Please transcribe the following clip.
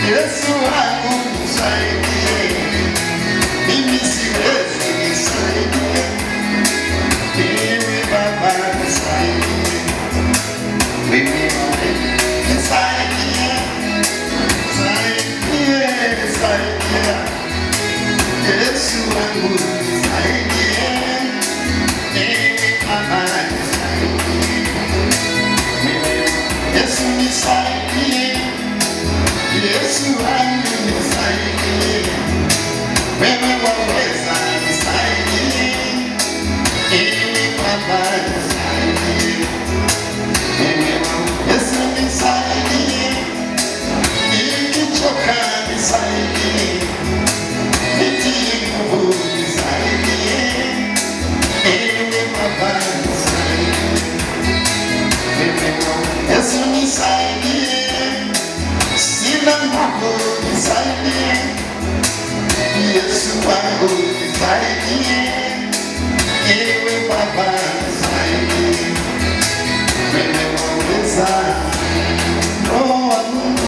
Yesu wangu nisaidie, mimi siwezi, nisaidie. Ewe Baba nisaidie, mimi nisaidie, nisaidie, nisaidie. Yesu wangu nisaidie, ewe Baba nisaidie. Yesu nisaidie, Yesu wangu nisaidie, wewe waweza nisaidie, ewe Baba nisaidie, Yesu nisaidie, nikichoka nisaidie, nitie nguvu nisaidie, ewe Baba nisaidie, Yesu nisaidie. Sina nguvu nisaidie, Yesu wangu nisaidie, ewe Baba nisaidie, wewe waweza.